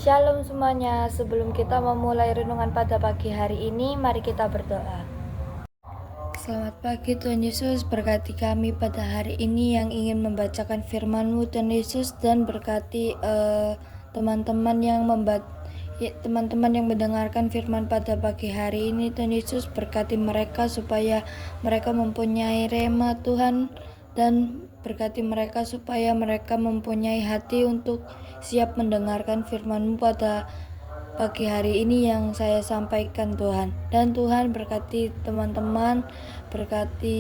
Shalom semuanya, sebelum kita memulai renungan pada pagi hari ini, mari kita berdoa. Selamat pagi Tuhan Yesus, berkati kami pada hari ini yang ingin membacakan firman-Mu Tuhan Yesus, dan berkati teman-teman yang mendengarkan firman pada pagi hari ini Tuhan Yesus, berkati mereka supaya mereka mempunyai rema Tuhan, dan berkati mereka supaya mereka mempunyai hati untuk siap mendengarkan firman-Mu pada pagi hari ini yang saya sampaikan Tuhan. Dan Tuhan berkati teman-teman, berkati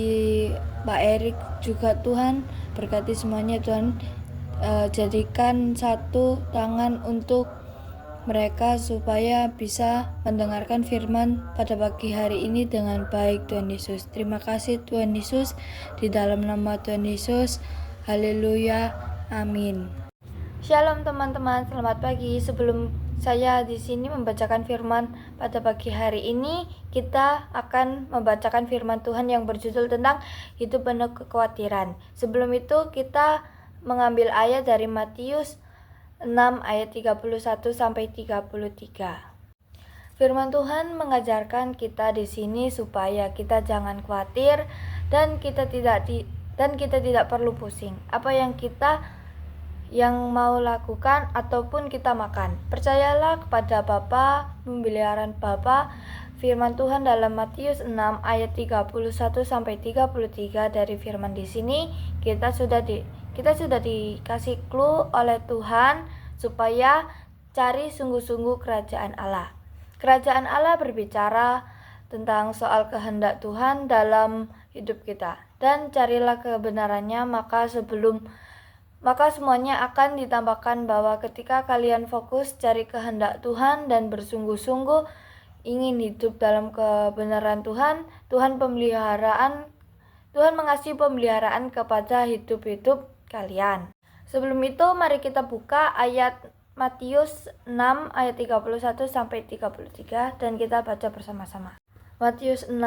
Pak Erik juga Tuhan, berkati semuanya Tuhan. Jadikan satu tangan untuk mereka supaya bisa mendengarkan firman pada pagi hari ini dengan baik Tuhan Yesus. Terima kasih Tuhan Yesus, di dalam nama Tuhan Yesus. Haleluya, amin. Shalom teman-teman, selamat pagi. Sebelum saya di sini membacakan firman pada pagi hari ini, kita akan membacakan firman Tuhan yang berjudul tentang hidup penuh kekhawatiran. Sebelum itu kita mengambil ayat dari Matius 6 ayat 31 sampai 33. Firman Tuhan mengajarkan kita di sini supaya kita jangan khawatir dan kita tidak perlu pusing. Apa yang mau lakukan ataupun kita makan. Percayalah kepada Bapa, pemeliharaan Bapa. Firman Tuhan dalam Matius 6 ayat 31 sampai 33 dari firman di sini kita sudah dikasih clue oleh Tuhan supaya cari sungguh-sungguh kerajaan Allah. Kerajaan Allah berbicara tentang soal kehendak Tuhan dalam hidup kita. Dan carilah kebenarannya, maka semuanya akan ditambahkan. Bahwa ketika kalian fokus cari kehendak Tuhan dan bersungguh-sungguh ingin hidup dalam kebenaran Tuhan, Tuhan mengasihi pemeliharaan kepada hidup kalian. Sebelum itu mari kita buka ayat Matius 6 ayat 31 sampai 33 dan kita baca bersama-sama. Matius 6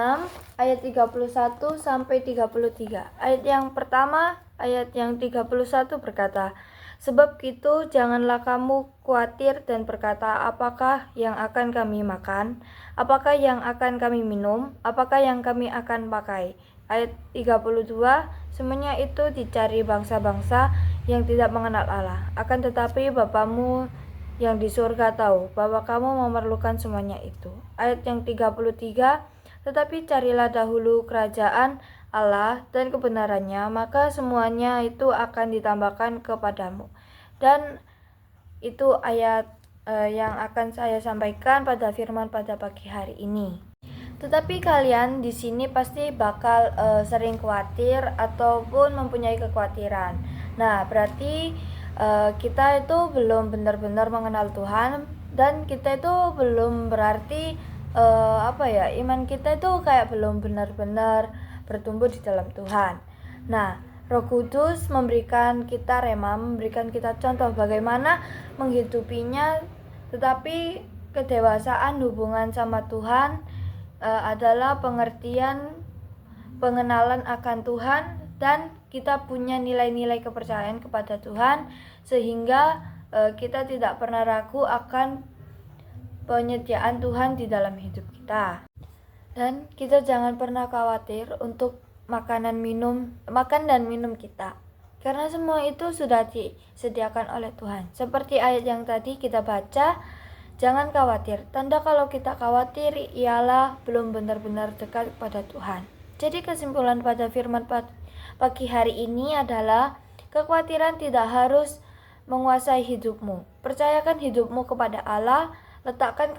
ayat 31 sampai 33. Ayat yang pertama, ayat yang 31 berkata, "Sebab itu janganlah kamu khawatir dan berkata, apakah yang akan kami makan, apakah yang akan kami minum, apakah yang kami akan pakai." Ayat 32, "Semuanya itu dicari bangsa-bangsa yang tidak mengenal Allah. Akan tetapi Bapamu yang di surga tahu bahwa kamu memerlukan semuanya itu." Ayat yang 33, "Tetapi carilah dahulu kerajaan Allah dan kebenarannya, maka semuanya itu akan ditambahkan kepadamu." Dan itu ayat yang akan saya sampaikan pada firman pada pagi hari ini. Tetapi kalian di sini pasti bakal sering khawatir ataupun mempunyai kekhawatiran. Nah, berarti kita itu belum benar-benar mengenal Tuhan, dan kita itu belum berarti iman kita itu kayak belum benar-benar bertumbuh di dalam Tuhan. Nah, Roh Kudus memberikan kita rema, memberikan kita contoh bagaimana menghidupinya. Tetapi kedewasaan hubungan sama Tuhan adalah pengenalan akan Tuhan, dan kita punya nilai-nilai kepercayaan kepada Tuhan, sehingga kita tidak pernah ragu akan penyediaan Tuhan di dalam hidup kita. Dan kita jangan pernah khawatir untuk makan dan minum kita, karena semua itu sudah disediakan oleh Tuhan. Seperti ayat yang tadi kita baca, jangan khawatir. Tanda kalau kita khawatir ialah belum benar-benar dekat pada Tuhan. Jadi kesimpulan pada firman pagi hari ini adalah kekhawatiran tidak harus menguasai hidupmu. Percayakan hidupmu kepada Allah, letakkan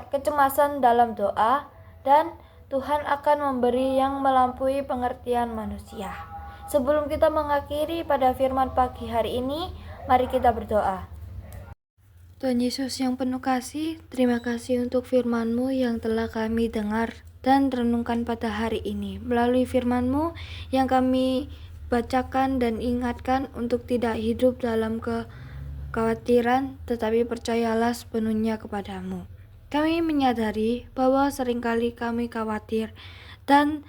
kecemasan dalam doa, dan Tuhan akan memberi yang melampaui pengertian manusia. Sebelum kita mengakhiri pada firman pagi hari ini, mari kita berdoa. Tuhan Yesus yang penuh kasih, terima kasih untuk firman-Mu yang telah kami dengar dan renungkan pada hari ini. Melalui firman-Mu yang kami bacakan dan ingatkan untuk tidak hidup dalam kekhawatiran, tetapi percayalah sepenuhnya kepadamu. Kami menyadari bahwa seringkali kami khawatir dan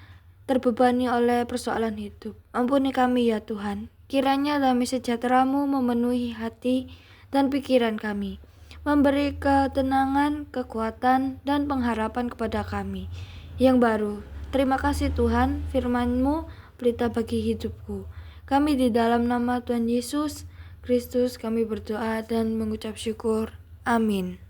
terbebani oleh persoalan hidup. Ampuni kami ya Tuhan. Kiranya damai sejahtera-Mu memenuhi hati dan pikiran kami. memberi ketenangan, kekuatan, dan pengharapan kepada kami yang baru. Terima kasih Tuhan, firman-Mu pelita bagi hidupku. Kami di dalam nama Tuhan Yesus Kristus kami berdoa dan mengucap syukur. Amin.